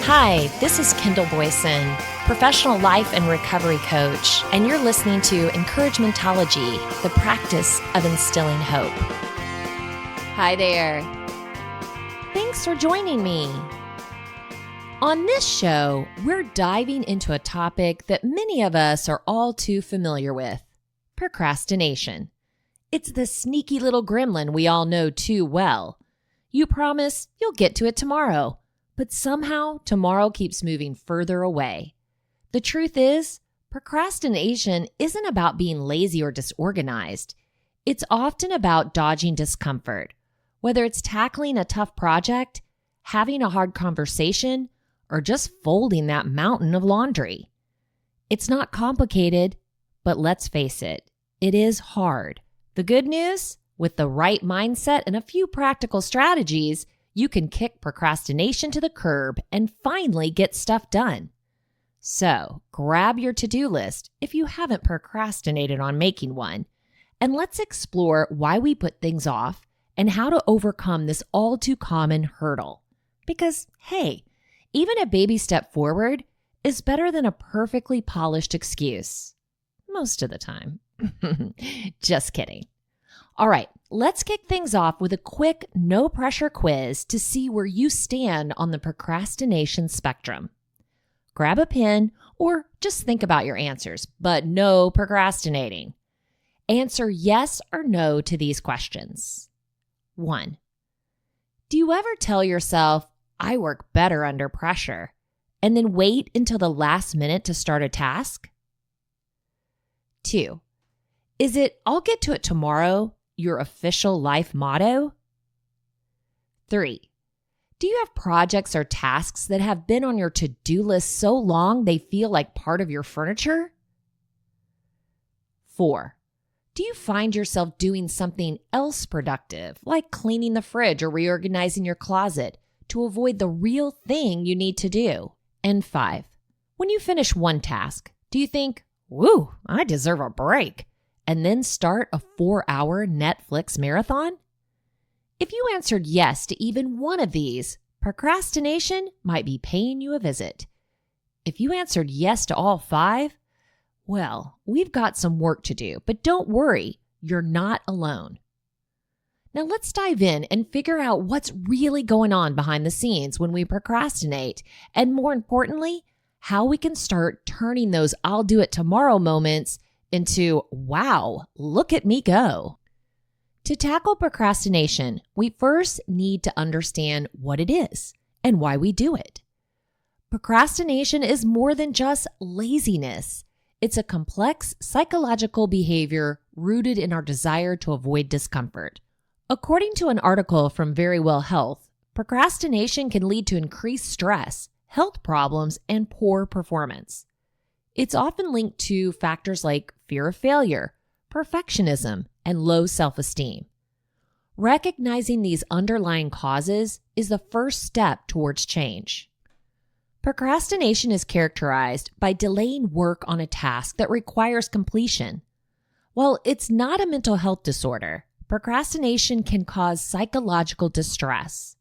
Hi, this is Kendall Boyson, professional life and recovery coach, and you're listening to Encouragementology, the practice of instilling hope. Hi there. Thanks for joining me. On this show, we're diving into a topic that many of us are all too familiar with, procrastination. It's the sneaky little gremlin we all know too well. You promise you'll get to it tomorrow, but somehow tomorrow keeps moving further away. The truth is, procrastination isn't about being lazy or disorganized. It's often about dodging discomfort, whether it's tackling a tough project, having a hard conversation, or just folding that mountain of laundry. It's not complicated, but let's face it, it is hard. The good news, with the right mindset and a few practical strategies, you can kick procrastination to the curb and finally get stuff done. So, grab your to-do list if you haven't procrastinated on making one, and let's explore why we put things off and how to overcome this all too common hurdle. Because, hey, even a baby step forward is better than a perfectly polished excuse. Most of the time. Just kidding. All right, let's kick things off with a quick, no-pressure quiz to see where you stand on the procrastination spectrum. Grab a pen or just think about your answers, but no procrastinating. Answer yes or no to these questions. 1. Do you ever tell yourself, I work better under pressure, and then wait until the last minute to start a task? 2. Is it, I'll get to it tomorrow, your official life motto? 3. Do you have projects or tasks that have been on your to-do list so long they feel like part of your furniture? 4. Do you find yourself doing something else productive, like cleaning the fridge or reorganizing your closet, to avoid the real thing you need to do? And 5. When you finish one task, do you think, woo, I deserve a break, and then start a 4-hour Netflix marathon? If you answered yes to even one of these, procrastination might be paying you a visit. If you answered yes to all 5, well, we've got some work to do, but don't worry, you're not alone. Now let's dive in and figure out what's really going on behind the scenes when we procrastinate, and more importantly, how we can start turning those I'll do it tomorrow moments into, wow, look at me go. To tackle procrastination, we first need to understand what it is and why we do it. Procrastination is more than just laziness. It's a complex psychological behavior rooted in our desire to avoid discomfort. According to an article from Verywell Health, procrastination can lead to increased stress, health problems, and poor performance. It's often linked to factors like fear of failure, perfectionism, and low self-esteem. Recognizing these underlying causes is the first step towards change. Procrastination is characterized by delaying work on a task that requires completion. While it's not a mental health disorder, procrastination can cause psychological distress.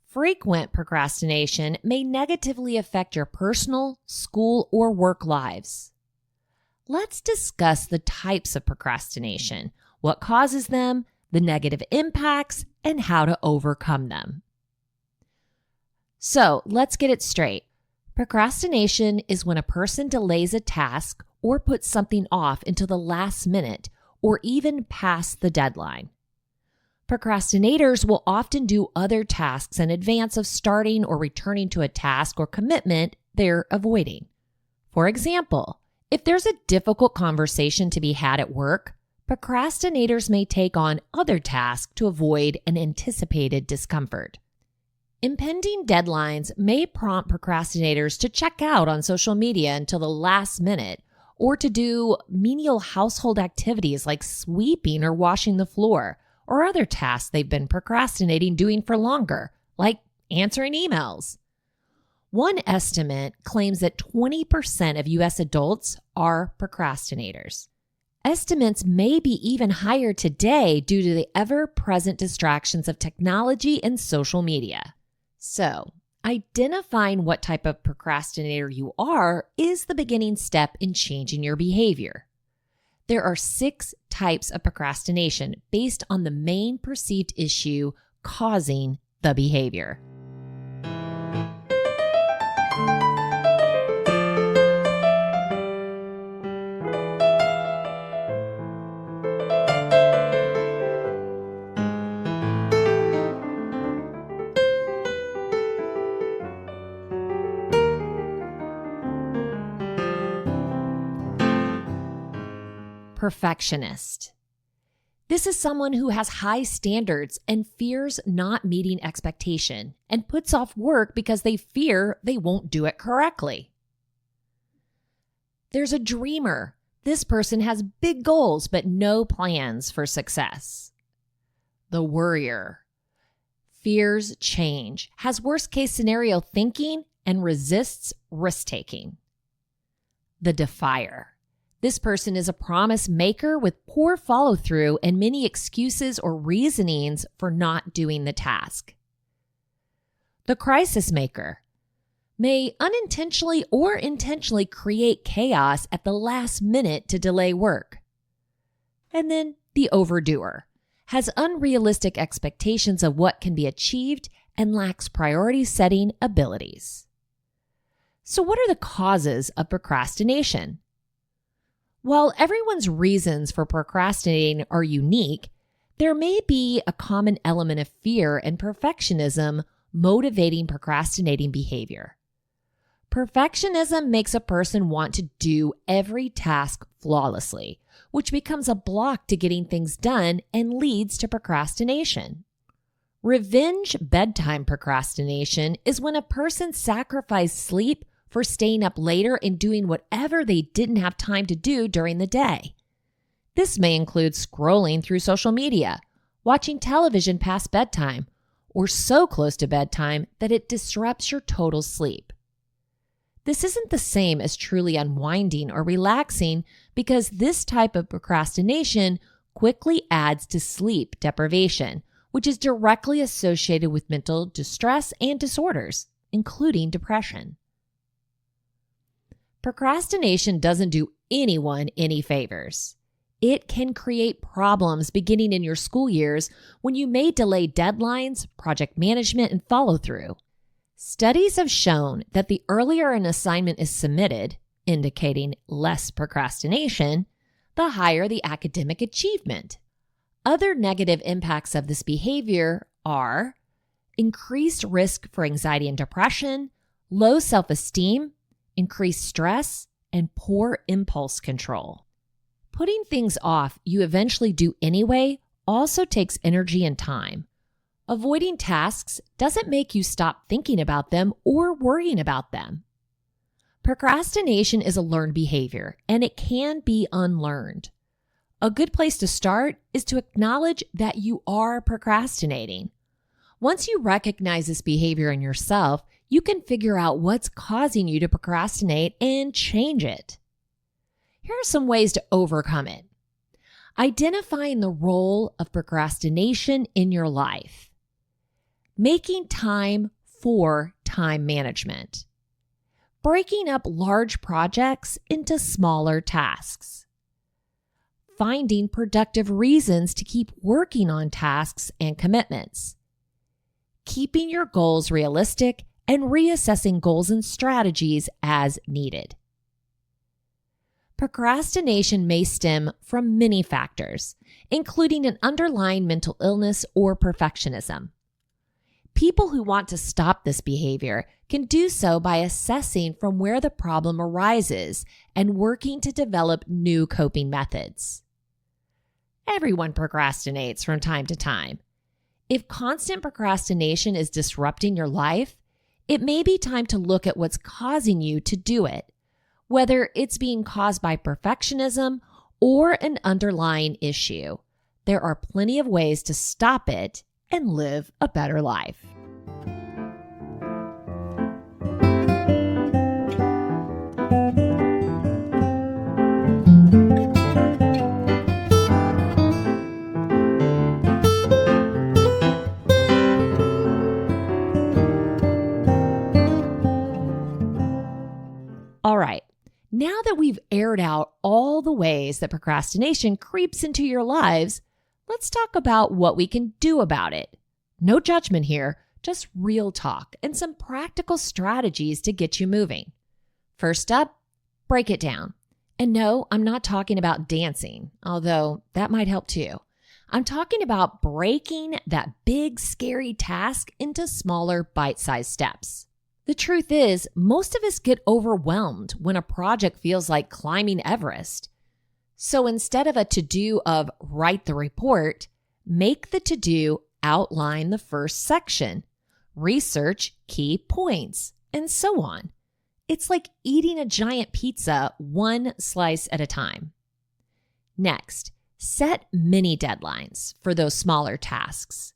Frequent procrastination may negatively affect your personal, school, or work lives. Let's discuss the types of procrastination, what causes them, the negative impacts, and how to overcome them. So let's get it straight. Procrastination is when a person delays a task or puts something off until the last minute or even past the deadline. Procrastinators will often do other tasks in advance of starting or returning to a task or commitment they're avoiding. For example, if there's a difficult conversation to be had at work, procrastinators may take on other tasks to avoid an anticipated discomfort. Impending deadlines may prompt procrastinators to check out on social media until the last minute, or to do menial household activities like sweeping or washing the floor, or other tasks they've been procrastinating doing for longer, like answering emails. One estimate claims that 20% of U.S. adults are procrastinators. Estimates may be even higher today due to the ever-present distractions of technology and social media. So, Identifying what type of procrastinator you are is the beginning step in changing your behavior. There are 6 types of procrastination based on the main perceived issue causing the behavior. Perfectionist. This is someone who has high standards and fears not meeting expectation and puts off work because they fear they won't do it correctly. There's a dreamer. This person has big goals but no plans for success. The worrier. Fears change, has worst-case scenario thinking, and resists risk-taking. The defier. This person is a promise maker with poor follow-through and many excuses or reasonings for not doing the task. The crisis maker may unintentionally or intentionally create chaos at the last minute to delay work. And then the overdoer has unrealistic expectations of what can be achieved and lacks priority setting abilities. So what are the causes of procrastination? While everyone's reasons for procrastinating are unique, there may be a common element of fear and perfectionism motivating procrastinating behavior. Perfectionism makes a person want to do every task flawlessly, which becomes a block to getting things done and leads to procrastination. Revenge bedtime procrastination is when a person sacrifices sleep for staying up later and doing whatever they didn't have time to do during the day. This may include scrolling through social media, watching television past bedtime, or so close to bedtime that it disrupts your total sleep. This isn't the same as truly unwinding or relaxing because this type of procrastination quickly adds to sleep deprivation, which is directly associated with mental distress and disorders, including depression. Procrastination doesn't do anyone any favors. It can create problems beginning in your school years when you may delay deadlines, project management, and follow-through. Studies have shown that the earlier an assignment is submitted, indicating less procrastination, the higher the academic achievement. Other negative impacts of this behavior are increased risk for anxiety and depression, low self-esteem, increased stress, and poor impulse control. Putting things off you eventually do anyway also takes energy and time. Avoiding tasks doesn't make you stop thinking about them or worrying about them. Procrastination is a learned behavior, and it can be unlearned. A good place to start is to acknowledge that you are procrastinating. Once you recognize this behavior in yourself, you can figure out what's causing you to procrastinate and change it. Here are some ways to overcome it. Identifying the role of procrastination in your life. Making time for time management. Breaking up large projects into smaller tasks. Finding productive reasons to keep working on tasks and commitments. Keeping your goals realistic and reassessing goals and strategies as needed. Procrastination may stem from many factors, including an underlying mental illness or perfectionism. People who want to stop this behavior can do so by assessing from where the problem arises and working to develop new coping methods. Everyone procrastinates from time to time. If constant procrastination is disrupting your life, it may be time to look at what's causing you to do it, whether it's being caused by perfectionism or an underlying issue. There are plenty of ways to stop it and live a better life. Now that we've aired out all the ways that procrastination creeps into your lives, let's talk about what we can do about it. No judgment here, just real talk and some practical strategies to get you moving. First up, break it down. And no, I'm not talking about dancing, although that might help too. I'm talking about breaking that big, scary task into smaller, bite-sized steps. The truth is, most of us get overwhelmed when a project feels like climbing Everest. So instead of a to-do of write the report, make the to-do outline the first section, research key points, and so on. It's like eating a giant pizza one slice at a time. Next, set mini deadlines for those smaller tasks.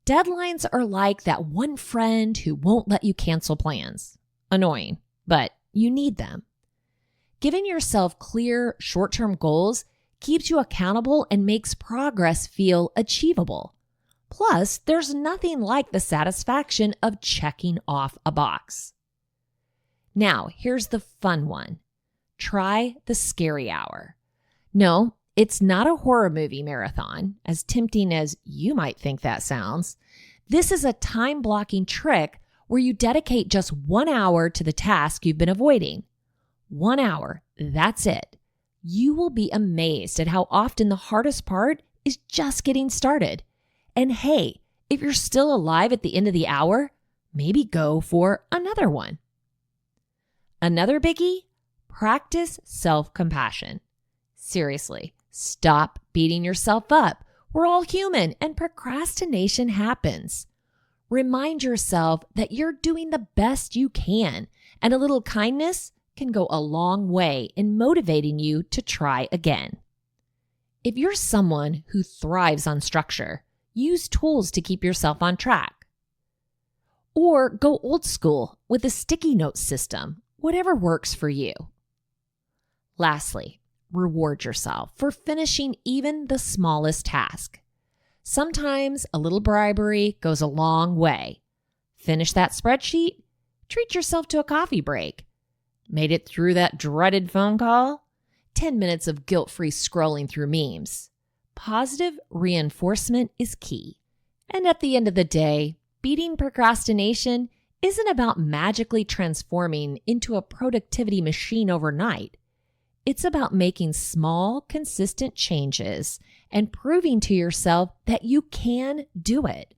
Deadlines are like that one friend who won't let you cancel plans. Annoying, but you need them. Giving yourself clear, short-term goals keeps you accountable and makes progress feel achievable. Plus, there's nothing like the satisfaction of checking off a box. Now, here's the fun one. Try the scary hour. No, it's not a horror movie marathon, as tempting as you might think that sounds. This is a time-blocking trick where you dedicate just 1 hour to the task you've been avoiding. 1 hour, that's it. You will be amazed at how often the hardest part is just getting started. And hey, if you're still alive at the end of the hour, maybe go for another one. Another biggie, practice self-compassion. Seriously, stop beating yourself up. We're all human and procrastination happens. Remind yourself that you're doing the best you can, and a little kindness can go a long way in motivating you to try again. If you're someone who thrives on structure, use tools to keep yourself on track. Or go old school with a sticky note system, whatever works for you. Lastly, reward yourself for finishing even the smallest task. Sometimes a little bribery goes a long way. Finish that spreadsheet? Treat yourself to a coffee break. Made it through that dreaded phone call? 10 minutes of guilt-free scrolling through memes. Positive reinforcement is key. And at the end of the day, beating procrastination isn't about magically transforming into a productivity machine overnight. It's about making small, consistent changes and proving to yourself that you can do it.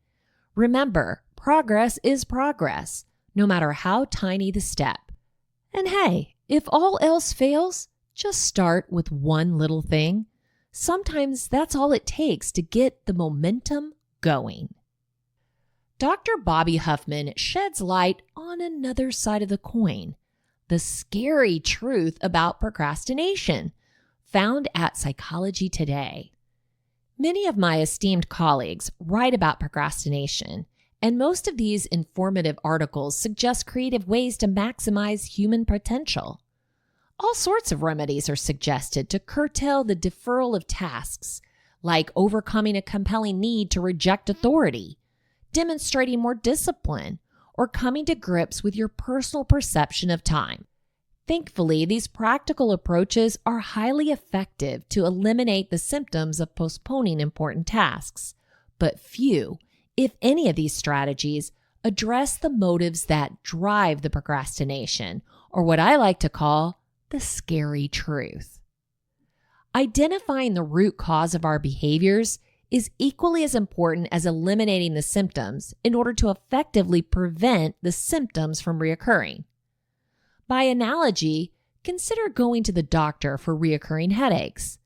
Remember, progress is progress, no matter how tiny the step. And hey, if all else fails, just start with one little thing. Sometimes that's all it takes to get the momentum going. Dr. Bobby Huffman sheds light on another side of the coin, the scary truth about procrastination, found at Psychology Today. Many of my esteemed colleagues write about procrastination, and most of these informative articles suggest creative ways to maximize human potential. All sorts of remedies are suggested to curtail the deferral of tasks, like overcoming a compelling need to reject authority, demonstrating more discipline, or coming to grips with your personal perception of time. Thankfully, these practical approaches are highly effective to eliminate the symptoms of postponing important tasks, but few, if any of these strategies, address the motives that drive the procrastination, or what I like to call the scary truth. Identifying the root cause of our behaviors is equally as important as eliminating the symptoms in order to effectively prevent the symptoms from reoccurring. By analogy, consider going to the doctor for reoccurring headaches.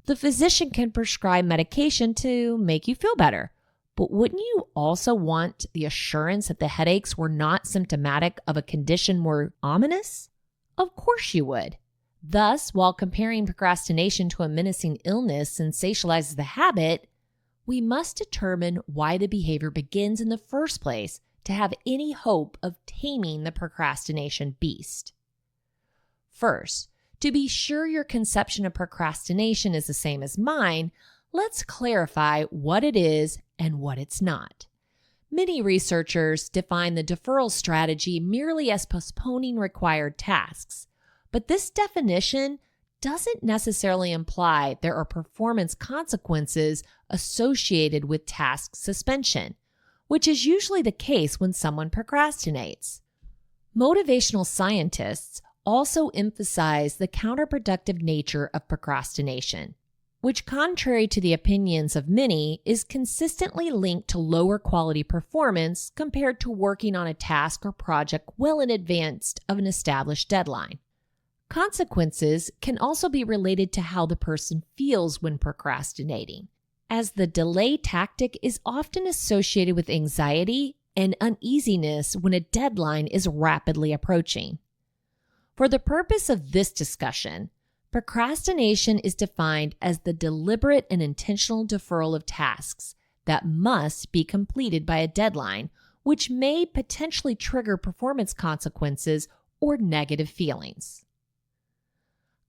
The physician can prescribe medication to make you feel better, but wouldn't you also want the assurance that the headaches were not symptomatic of a condition more ominous? Of course you would. Thus, while comparing procrastination to a menacing illness sensationalizes the habit, we must determine why the behavior begins in the first place to have any hope of taming the procrastination beast. First, to be sure your conception of procrastination is the same as mine, let's clarify what it is and what it's not. Many researchers define the deferral strategy merely as postponing required tasks, But this definition doesn't necessarily imply there are performance consequences associated with task suspension, which is usually the case when someone procrastinates. Motivational scientists also emphasize the counterproductive nature of procrastination, which, contrary to the opinions of many, is consistently linked to lower quality performance compared to working on a task or project well in advance of an established deadline. Consequences can also be related to how the person feels when procrastinating, as the delay tactic is often associated with anxiety and uneasiness when a deadline is rapidly approaching. For the purpose of this discussion, procrastination is defined as the deliberate and intentional deferral of tasks that must be completed by a deadline, which may potentially trigger performance consequences or negative feelings.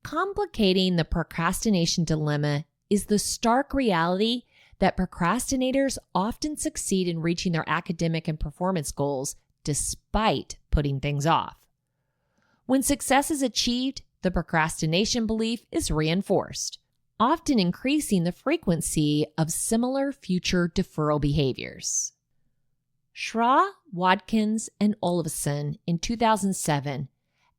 Complicating the procrastination dilemma is the stark reality that procrastinators often succeed in reaching their academic and performance goals despite putting things off. When success is achieved, the procrastination belief is reinforced, often increasing the frequency of similar future deferral behaviors. Schra, Watkins, and Olafson in 2007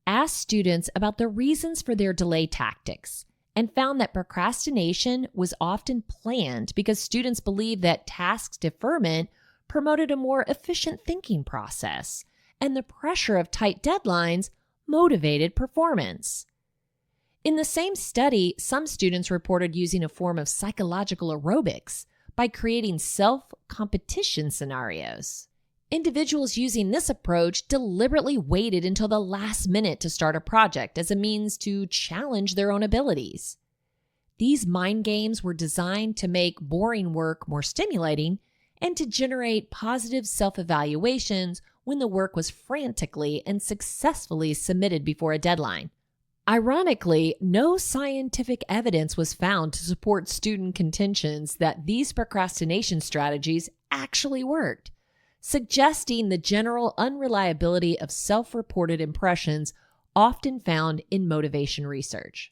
asked students about the reasons for their delay tactics and found that procrastination was often planned because students believed that task deferment promoted a more efficient thinking process, and the pressure of tight deadlines motivated performance. In the same study, some students reported using a form of psychological aerobics by creating self-competition scenarios. Individuals using this approach deliberately waited until the last minute to start a project as a means to challenge their own abilities. These mind games were designed to make boring work more stimulating and to generate positive self-evaluations when the work was frantically and successfully submitted before a deadline. Ironically, no scientific evidence was found to support student contentions that these procrastination strategies actually worked, suggesting the general unreliability of self-reported impressions often found in motivation research.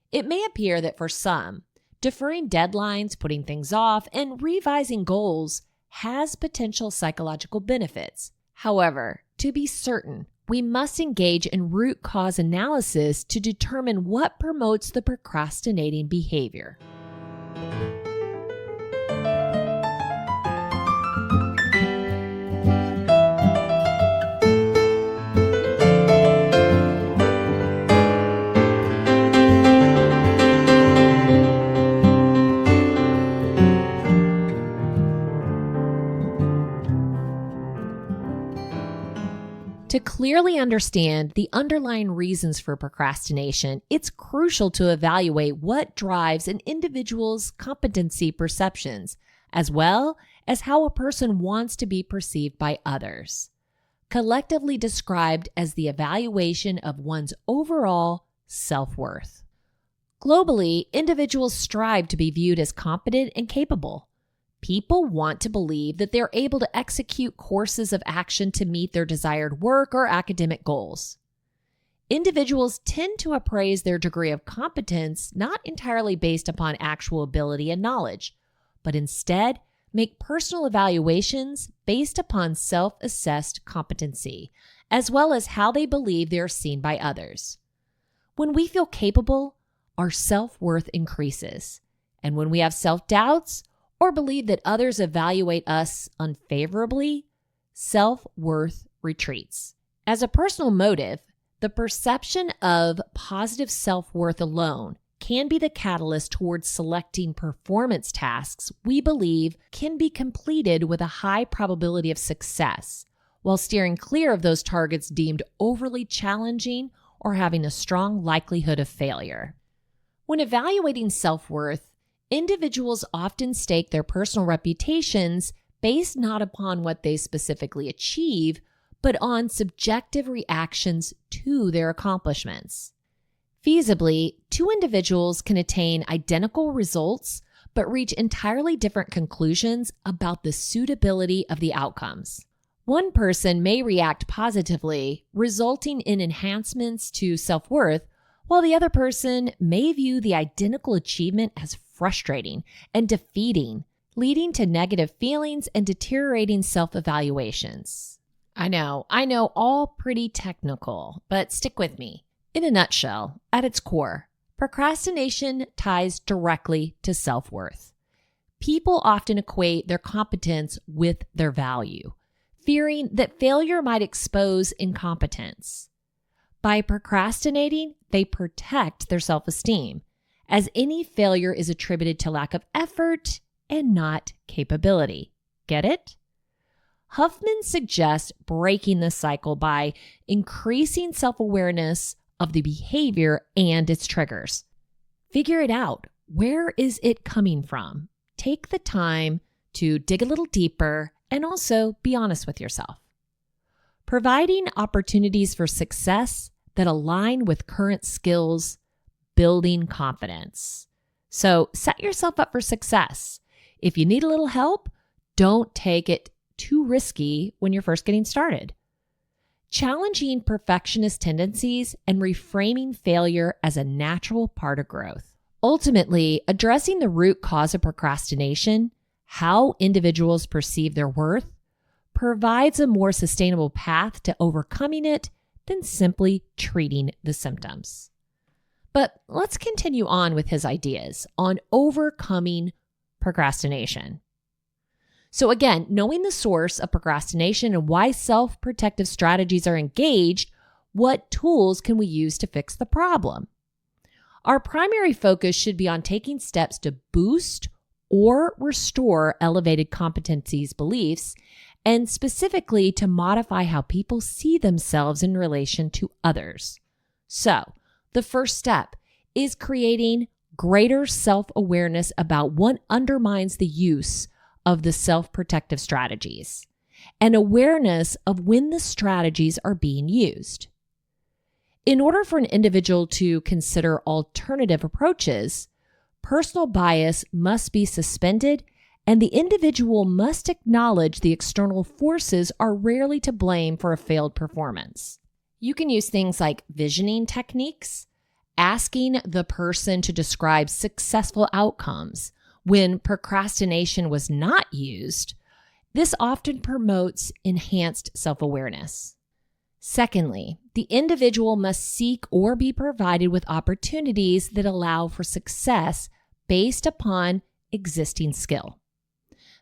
It may appear that for some, deferring deadlines, putting things off, and revising goals has potential psychological benefits. However, to be certain, we must engage in root cause analysis to determine what promotes the procrastinating behavior. To clearly understand the underlying reasons for procrastination, it's crucial to evaluate what drives an individual's competency perceptions, as well as how a person wants to be perceived by others, collectively described as the evaluation of one's overall self-worth. Globally, individuals strive to be viewed as competent and capable. People want to believe that they're able to execute courses of action to meet their desired work or academic goals. Individuals tend to appraise their degree of competence not entirely based upon actual ability and knowledge, but instead make personal evaluations based upon self-assessed competency, as well as how they believe they are seen by others. When we feel capable, our self-worth increases, and when we have self-doubts, or believe that others evaluate us unfavorably, self-worth retreats. As a personal motive, the perception of positive self-worth alone can be the catalyst towards selecting performance tasks we believe can be completed with a high probability of success, while steering clear of those targets deemed overly challenging or having a strong likelihood of failure. When evaluating self-worth, individuals often stake their personal reputations based not upon what they specifically achieve, but on subjective reactions to their accomplishments. Feasibly, two individuals can attain identical results, but reach entirely different conclusions about the suitability of the outcomes. One person may react positively, resulting in enhancements to self-worth, while the other person may view the identical achievement as frustrating and defeating, leading to negative feelings and deteriorating self-evaluations. I know, all pretty technical, but stick with me. In a nutshell, at its core, procrastination ties directly to self-worth. People often equate their competence with their value, fearing that failure might expose incompetence. By procrastinating, they protect their self-esteem, as any failure is attributed to lack of effort and not capability. Get it? Huffman suggests breaking this cycle by increasing self-awareness of the behavior and its triggers. Figure it out. Where is it coming from? Take the time to dig a little deeper and also be honest with yourself. Providing opportunities for success that align with current skills, building confidence. So set yourself up for success. If you need a little help, don't take it too risky when you're first getting started. Challenging perfectionist tendencies and reframing failure as a natural part of growth. Ultimately, addressing the root cause of procrastination, how individuals perceive their worth, provides a more sustainable path to overcoming it than simply treating the symptoms. But let's continue on with his ideas on overcoming procrastination. So again, knowing the source of procrastination and why self-protective strategies are engaged, what tools can we use to fix the problem? Our primary focus should be on taking steps to boost or restore elevated competencies beliefs, and specifically to modify how people see themselves in relation to others. So, the first step is creating greater self-awareness about what undermines the use of the self-protective strategies, and awareness of when the strategies are being used. In order for an individual to consider alternative approaches, personal bias must be suspended, and the individual must acknowledge the external forces are rarely to blame for a failed performance. You can use things like visioning techniques, asking the person to describe successful outcomes when procrastination was not used. This often promotes enhanced self-awareness. Secondly, the individual must seek or be provided with opportunities that allow for success based upon existing skill.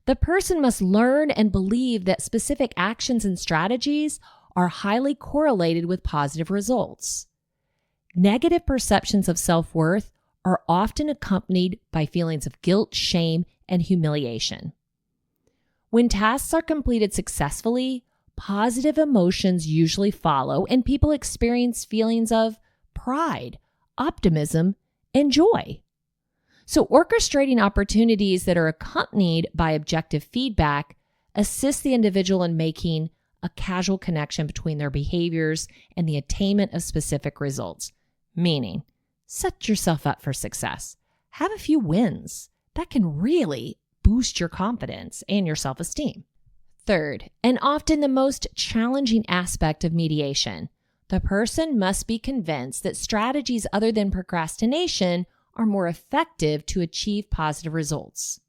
The person must learn and believe that specific actions and strategies are highly correlated with positive results. Negative perceptions of self-worth are often accompanied by feelings of guilt, shame, and humiliation. When tasks are completed successfully, positive emotions usually follow, and people experience feelings of pride, optimism, and joy. So orchestrating opportunities that are accompanied by objective feedback assists the individual in making a causal connection between their behaviors and the attainment of specific results. Meaning, set yourself up for success. Have a few wins. That can really boost your confidence and your self-esteem. Third, and often the most challenging aspect of mediation, the person must be convinced that strategies other than procrastination are more effective to achieve positive results.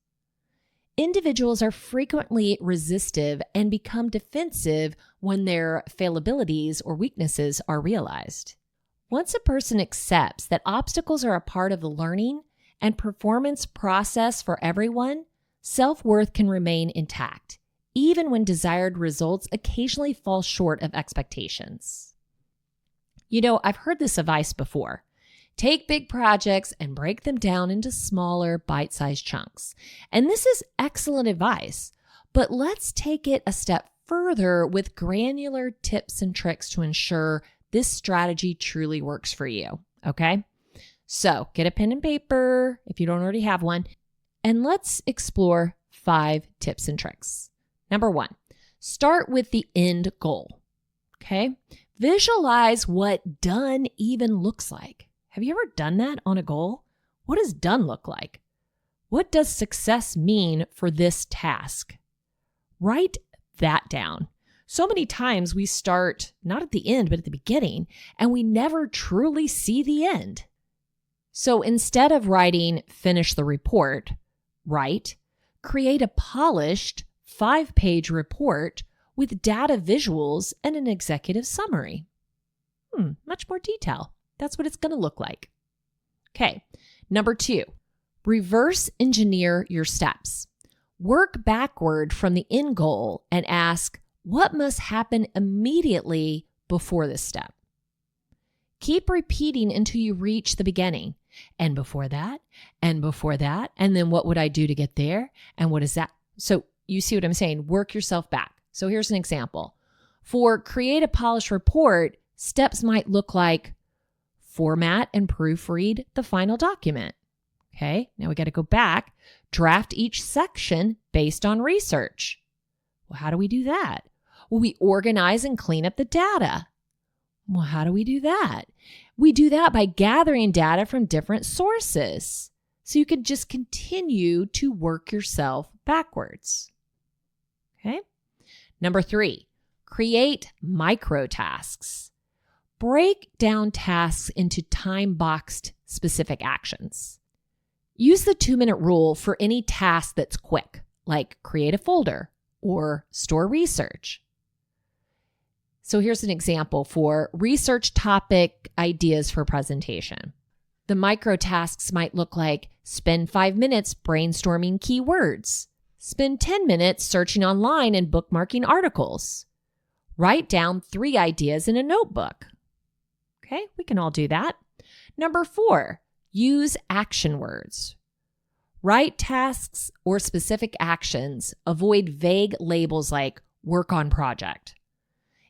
Individuals are frequently resistive and become defensive when their fallibilities or weaknesses are realized. Once a person accepts that obstacles are a part of the learning and performance process for everyone, self-worth can remain intact, even when desired results occasionally fall short of expectations. I've heard this advice before. Take big projects and break them down into smaller, bite-sized chunks. And this is excellent advice, but let's take it a step further with granular tips and tricks to ensure this strategy truly works for you, okay? So get a pen and paper if you don't already have one, and let's explore 5 tips and tricks. Number 1, start with the end goal, okay? Visualize what done even looks like. Have you ever done that on a goal? What does done look like? What does success mean for this task? Write that down. So many times we start not at the end, but at the beginning, and we never truly see the end. So instead of writing, finish the report, write, create a polished 5-page report with data visuals and an executive summary. Much more detail. That's what it's going to look like. Okay, number 2, reverse engineer your steps. Work backward from the end goal and ask, what must happen immediately before this step? Keep repeating until you reach the beginning. And before that, and before that, and then what would I do to get there? And what is that? So you see what I'm saying? Work yourself back. So here's an example. For create a polished report, steps might look like format and proofread the final document. Okay, now we got to go back, draft each section based on research. Well, how do we do that? Well, we organize and clean up the data. Well, how do we do that? We do that by gathering data from different sources. So you can just continue to work yourself backwards. Okay. Number 3, create micro tasks. Break down tasks into time-boxed specific actions. Use the 2-minute rule for any task that's quick, like create a folder or store research. So here's an example for research topic ideas for presentation. The micro tasks might look like spend 5 minutes brainstorming keywords, spend 10 minutes searching online and bookmarking articles, write down 3 ideas in a notebook. Okay, we can all do that. Number 4, use action words. Write tasks or specific actions. Avoid vague labels like work on project.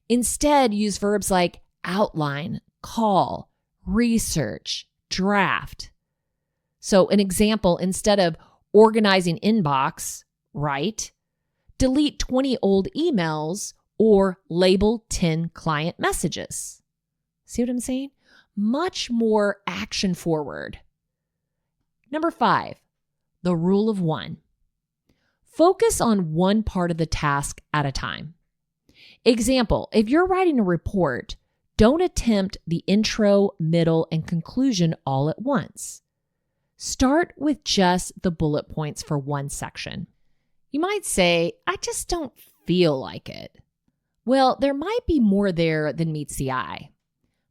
Instead, use verbs like outline, call, research, draft. So an example, instead of organizing inbox, write, delete 20 old emails or label 10 client messages. See what I'm saying? Much more action forward. Number 5, the rule of 1. Focus on one part of the task at a time. Example, if you're writing a report, don't attempt the intro, middle, and conclusion all at once. Start with just the bullet points for one section. You might say, I just don't feel like it. Well, there might be more there than meets the eye.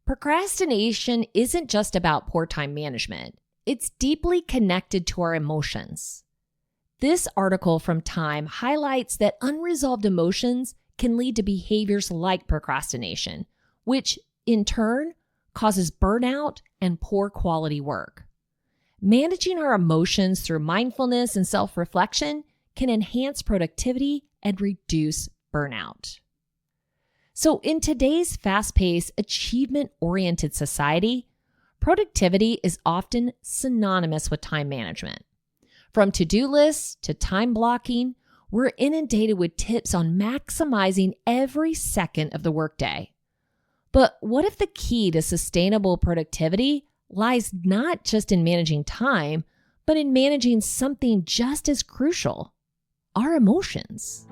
Procrastination isn't just about poor time management. It's deeply connected to our emotions. This article from Time highlights that unresolved emotions can lead to behaviors like procrastination, which in turn causes burnout and poor quality work. Managing our emotions through mindfulness and self-reflection can enhance productivity and reduce burnout. So in today's fast-paced, achievement-oriented society, productivity is often synonymous with time management. From to-do lists to time blocking, we're inundated with tips on maximizing every second of the workday. But what if the key to sustainable productivity lies not just in managing time, but in managing something just as crucial, our emotions?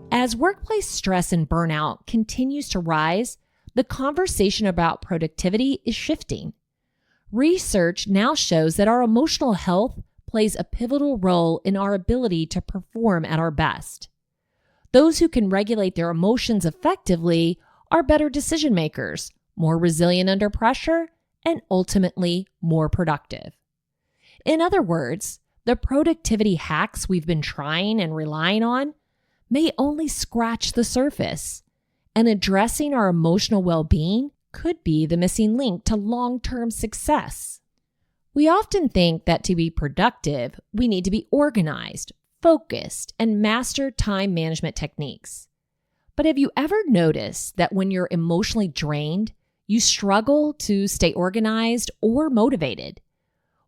As workplace stress and burnout continues to rise, the conversation about productivity is shifting. Research now shows that our emotional health plays a pivotal role in our ability to perform at our best. Those who can regulate their emotions effectively are better decision makers, more resilient under pressure, and ultimately more productive. In other words, the productivity hacks we've been trying and relying on may only scratch the surface, and addressing our emotional well-being could be the missing link to long-term success. We often think that to be productive, we need to be organized, focused, and master time management techniques. But have you ever noticed that when you're emotionally drained, you struggle to stay organized or motivated?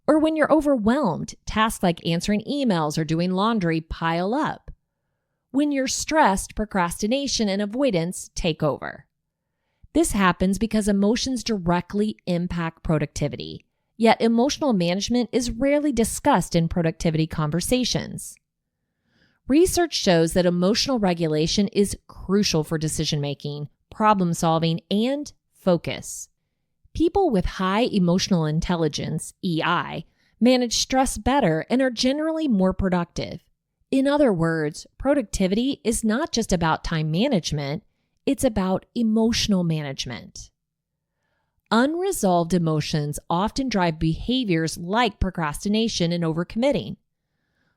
Or when you're overwhelmed, tasks like answering emails or doing laundry pile up. When you're stressed, procrastination and avoidance take over. This happens because emotions directly impact productivity, yet emotional management is rarely discussed in productivity conversations. Research shows that emotional regulation is crucial for decision-making, problem-solving, and focus. People with high emotional intelligence, EI, manage stress better and are generally more productive. In other words, productivity is not just about time management, it's about emotional management. Unresolved emotions often drive behaviors like procrastination and overcommitting.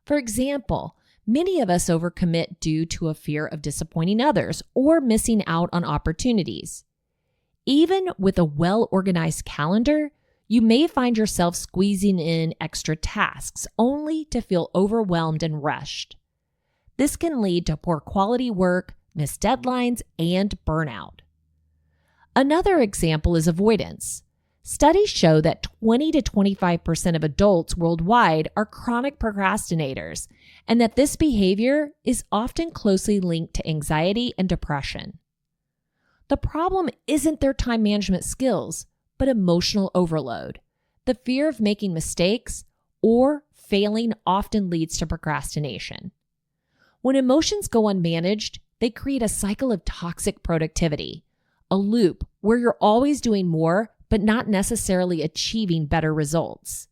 For example, many of us overcommit due to a fear of disappointing others or missing out on opportunities. Even with a well-organized calendar, you may find yourself squeezing in extra tasks only to feel overwhelmed and rushed. This can lead to poor quality work, missed deadlines, and burnout. Another example is avoidance. Studies show that 20 to 25% of adults worldwide are chronic procrastinators, and that this behavior is often closely linked to anxiety and depression. The problem isn't their time management skills, but emotional overload. The fear of making mistakes or failing often leads to procrastination. When emotions go unmanaged, they create a cycle of toxic productivity, a loop where you're always doing more but not necessarily achieving better results.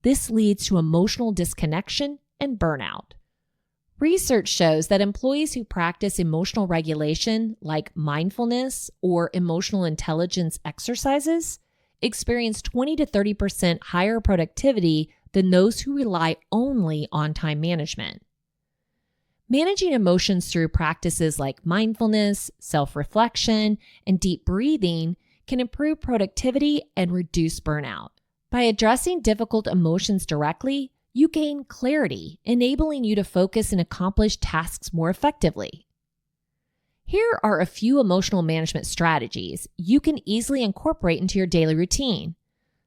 This leads to emotional disconnection and burnout. Research shows that employees who practice emotional regulation, like mindfulness or emotional intelligence exercises, experience 20 to 30% higher productivity than those who rely only on time management. Managing emotions through practices like mindfulness, self-reflection, and deep breathing can improve productivity and reduce burnout. By addressing difficult emotions directly, you gain clarity, enabling you to focus and accomplish tasks more effectively. Here are a few emotional management strategies you can easily incorporate into your daily routine.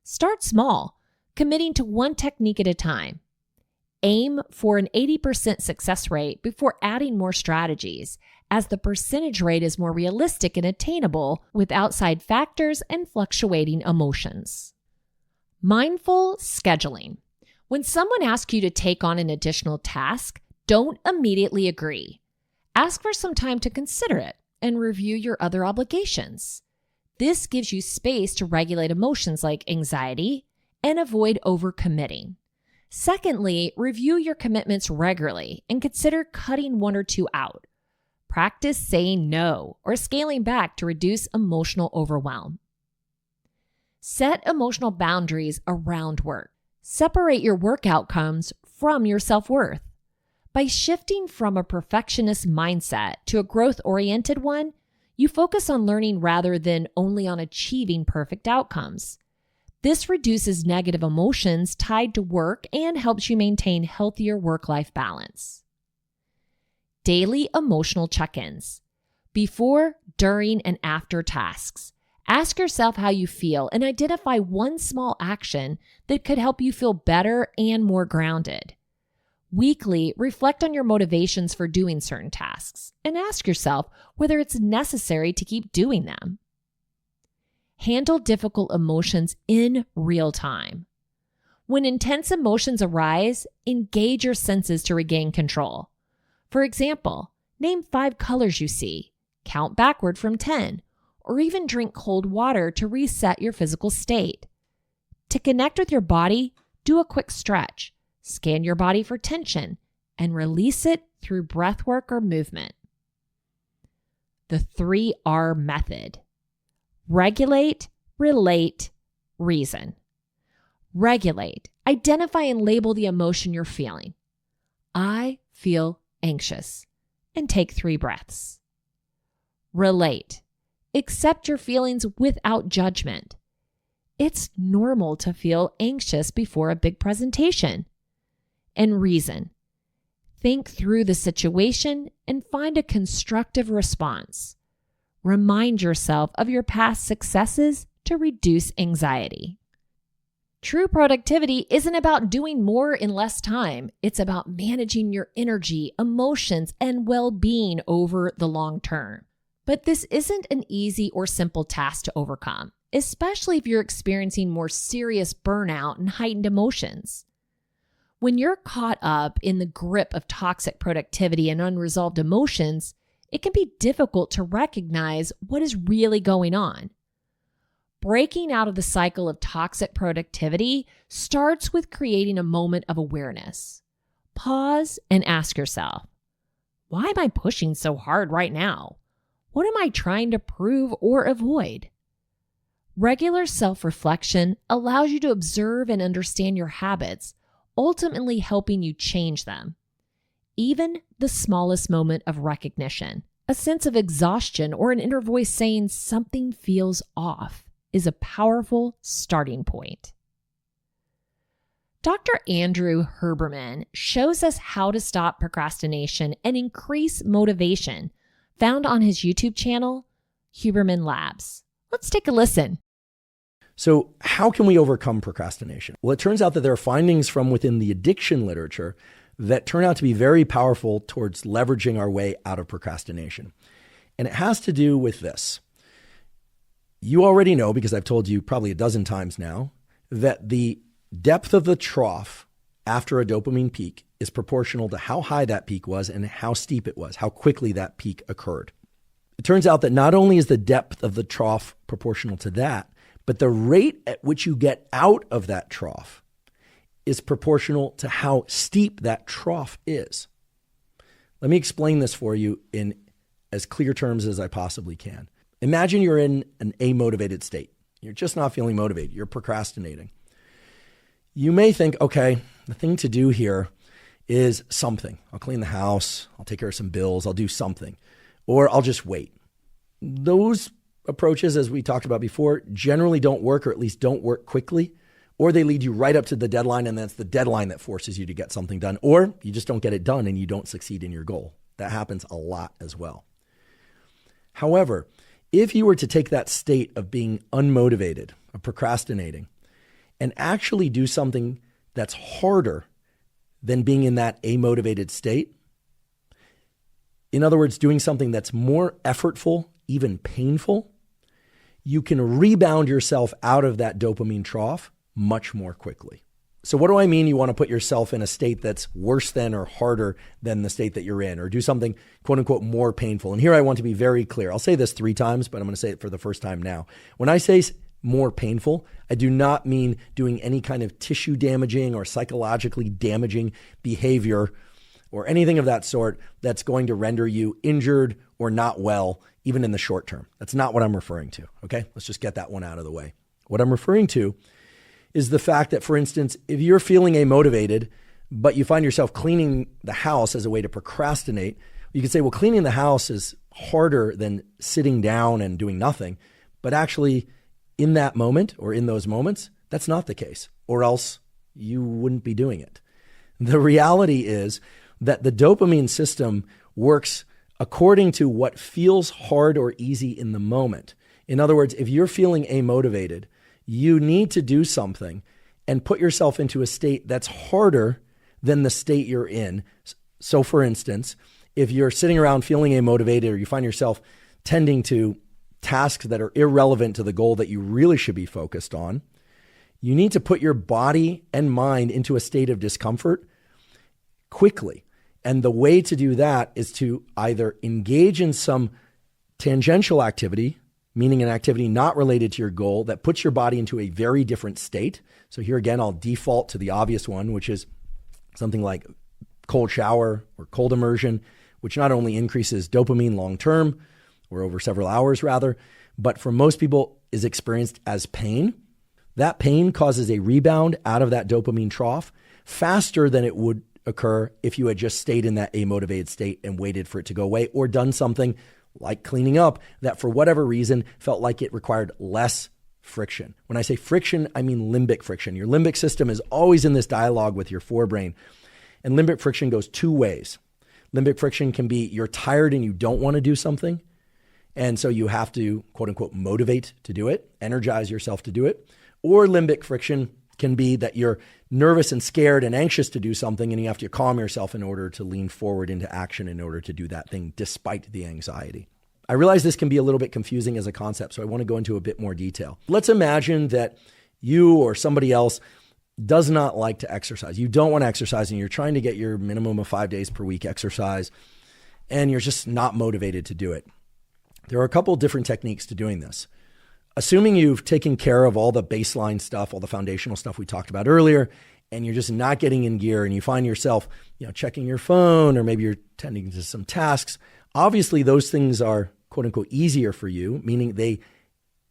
Start small, committing to one technique at a time. Aim for an 80% success rate before adding more strategies, as the percentage rate is more realistic and attainable with outside factors and fluctuating emotions. Mindful scheduling. When someone asks you to take on an additional task, don't immediately agree. Ask for some time to consider it and review your other obligations. This gives you space to regulate emotions like anxiety and avoid overcommitting. Secondly, review your commitments regularly and consider cutting one or two out. Practice saying no or scaling back to reduce emotional overwhelm. Set emotional boundaries around work. Separate your work outcomes from your self-worth. By shifting from a perfectionist mindset to a growth-oriented one, you focus on learning rather than only on achieving perfect outcomes. This reduces negative emotions tied to work and helps you maintain healthier work-life balance. Daily emotional check-ins. Before, during, and after tasks. Ask yourself how you feel and identify one small action that could help you feel better and more grounded. Weekly, reflect on your motivations for doing certain tasks and ask yourself whether it's necessary to keep doing them. Handle difficult emotions in real time. When intense emotions arise, engage your senses to regain control. For example, name 5 colors you see, count backward from 10, or even drink cold water to reset your physical state. To connect with your body, do a quick stretch, scan your body for tension, and release it through breath work or movement. The 3R method. Regulate, relate, reason. Regulate. Identify and label the emotion you're feeling. I feel anxious. And take 3 breaths. Relate. Accept your feelings without judgment. It's normal to feel anxious before a big presentation. And reason. Think through the situation and find a constructive response. Remind yourself of your past successes to reduce anxiety. True productivity isn't about doing more in less time. It's about managing your energy, emotions, and well-being over the long term. But this isn't an easy or simple task to overcome, especially if you're experiencing more serious burnout and heightened emotions. When you're caught up in the grip of toxic productivity and unresolved emotions, it can be difficult to recognize what is really going on. Breaking out of the cycle of toxic productivity starts with creating a moment of awareness. Pause and ask yourself, why am I pushing so hard right now? What am I trying to prove or avoid? Regular self-reflection allows you to observe and understand your habits, ultimately helping you change them. Even the smallest moment of recognition, a sense of exhaustion, or an inner voice saying something feels off, is a powerful starting point. Dr. Andrew Huberman shows us how to stop procrastination and increase motivation, found on his YouTube channel, Huberman Labs. Let's take a listen. So how can we overcome procrastination? Well, it turns out that there are findings from within the addiction literature that turn out to be very powerful towards leveraging our way out of procrastination. And it has to do with this. You already know, because I've told you probably a dozen times now, that the depth of the trough after a dopamine peak is proportional to how high that peak was and how steep it was, how quickly that peak occurred. It turns out that not only is the depth of the trough proportional to that, but the rate at which you get out of that trough is proportional to how steep that trough is. Let me explain this for you in as clear terms as I possibly can. Imagine you're in an amotivated state. You're just not feeling motivated. You're procrastinating. You may think, okay, the thing to do here is something. I'll clean the house. I'll take care of some bills. I'll do something. Or I'll just wait. Those approaches, as we talked about before, generally don't work, or at least don't work quickly, or they lead you right up to the deadline, and that's the deadline that forces you to get something done, or you just don't get it done and you don't succeed in your goal. That happens a lot as well. However, if you were to take that state of being unmotivated, of procrastinating, and actually do something that's harder than being in that amotivated state, in other words, doing something that's more effortful, even painful, you can rebound yourself out of that dopamine trough much more quickly. So what do I mean? You want to put yourself in a state that's worse than or harder than the state that you're in, or do something quote unquote more painful. And here I want to be very clear. I'll say this 3 times, but I'm going to say it for the first time now. When I say more painful, I do not mean doing any kind of tissue damaging or psychologically damaging behavior or anything of that sort that's going to render you injured or not well, even in the short term. That's not what I'm referring to. Okay, let's just get that one out of the way. What I'm referring to is the fact that, for instance, if you're feeling amotivated, but you find yourself cleaning the house as a way to procrastinate, you could say, well, cleaning the house is harder than sitting down and doing nothing. But actually, in that moment or in those moments, that's not the case, or else you wouldn't be doing it. The reality is that the dopamine system works according to what feels hard or easy in the moment. In other words, if you're feeling amotivated, you need to do something and put yourself into a state that's harder than the state you're in. So for instance, if you're sitting around feeling amotivated, or you find yourself tending to tasks that are irrelevant to the goal that you really should be focused on, you need to put your body and mind into a state of discomfort quickly. And the way to do that is to either engage in some tangential activity, meaning an activity not related to your goal that puts your body into a very different state. So here again, I'll default to the obvious one, which is something like cold shower or cold immersion, which not only increases dopamine long-term, or over several hours rather, but for most people is experienced as pain. That pain causes a rebound out of that dopamine trough faster than it would occur if you had just stayed in that amotivated state and waited for it to go away, or done something like cleaning up that for whatever reason felt like it required less friction. When I say friction, I mean limbic friction. Your limbic system is always in this dialogue with your forebrain. And limbic friction goes 2 ways. Limbic friction can be you're tired and you don't want to do something, and so you have to, quote unquote, motivate to do it, energize yourself to do it. Or limbic friction can be that you're nervous and scared and anxious to do something, and you have to calm yourself in order to lean forward into action in order to do that thing despite the anxiety. I realize this can be a little bit confusing as a concept, so I want to go into a bit more detail. Let's imagine that you or somebody else does not like to exercise. You don't want to exercise, and you're trying to get your minimum of 5 days per week exercise, and you're just not motivated to do it. There are a couple different techniques to doing this. Assuming you've taken care of all the baseline stuff, all the foundational stuff we talked about earlier, and you're just not getting in gear, and you find yourself, checking your phone, or maybe you're tending to some tasks. Obviously, those things are quote unquote easier for you, meaning they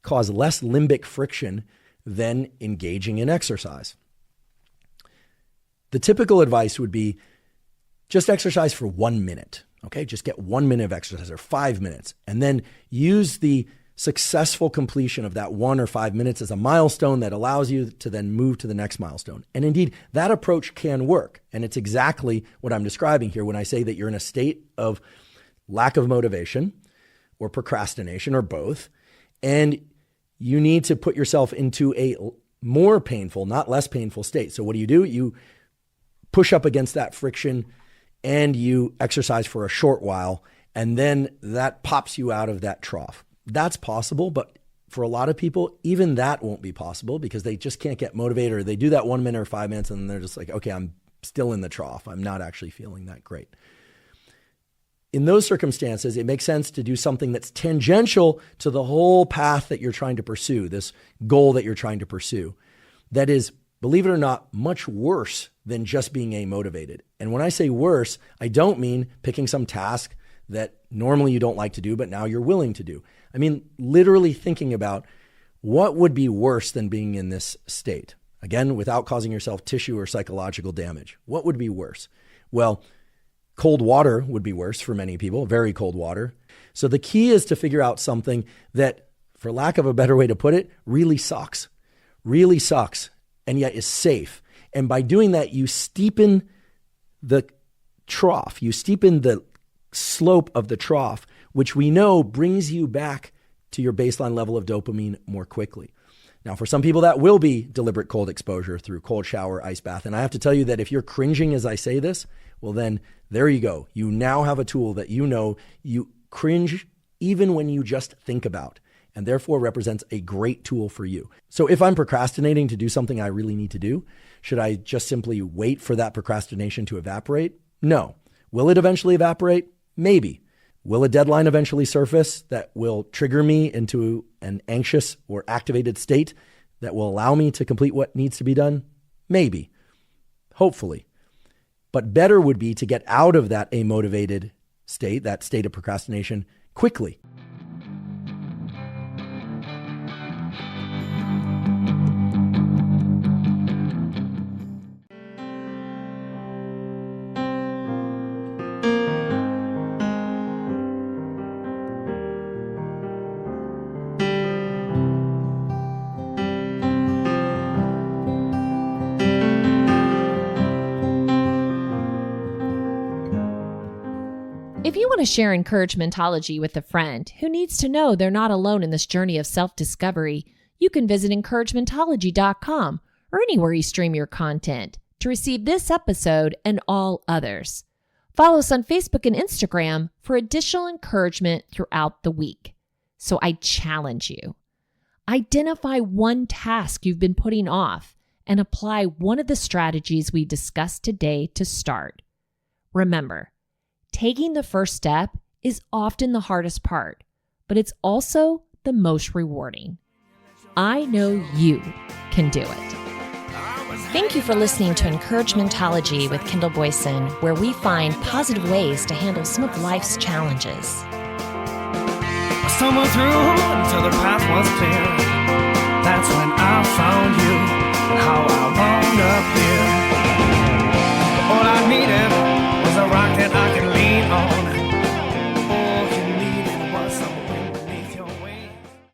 cause less limbic friction than engaging in exercise. The typical advice would be just exercise for 1 minute. Okay, just get 1 minute of exercise or 5 minutes, and then use the successful completion of that 1 or 5 minutes as a milestone that allows you to then move to the next milestone. And indeed, that approach can work. And it's exactly what I'm describing here when I say that you're in a state of lack of motivation or procrastination or both, and you need to put yourself into a more painful, not less painful state. So what do? You push up against that friction and you exercise for a short while, and then that pops you out of that trough. That's possible, but for a lot of people, even that won't be possible because they just can't get motivated, or they do that 1 minute or 5 minutes and they're just like, okay, I'm still in the trough. I'm not actually feeling that great. In those circumstances, it makes sense to do something that's tangential to the whole path that you're trying to pursue, this goal that you're trying to pursue. That is, believe it or not, much worse than just being amotivated. And when I say worse, I don't mean picking some task that normally you don't like to do, but now you're willing to do. I mean, literally thinking about what would be worse than being in this state. Again, without causing yourself tissue or psychological damage. What would be worse? Well, cold water would be worse for many people, very cold water. So the key is to figure out something that, for lack of a better way to put it, really sucks, and yet is safe. And by doing that, you steepen the trough, you steepen the slope of the trough, which we know brings you back to your baseline level of dopamine more quickly. Now, for some people, that will be deliberate cold exposure through cold shower, ice bath. And I have to tell you that if you're cringing as I say this, well, then there you go. You now have a tool that you cringe even when you just think about, and therefore represents a great tool for you. So if I'm procrastinating to do something I really need to do, should I just simply wait for that procrastination to evaporate? No. Will it eventually evaporate? Maybe. Will a deadline eventually surface that will trigger me into an anxious or activated state that will allow me to complete what needs to be done? Maybe. Hopefully. But better would be to get out of that amotivated state, that state of procrastination, quickly. If you want to share encouragementology with a friend who needs to know they're not alone in this journey of self-discovery, you can visit encouragementology.com or anywhere you stream your content to receive this episode and all others. Follow us on Facebook and Instagram for additional encouragement throughout the week. So I challenge you. Identify one task you've been putting off and apply one of the strategies we discussed today to start. Remember, taking the first step is often the hardest part, but it's also the most rewarding. I know you can do it. Thank you for listening to Encouragementology with Kendall Boyson, where we find positive ways to handle some of life's challenges. I stumbled through until the path was clear. That's when I found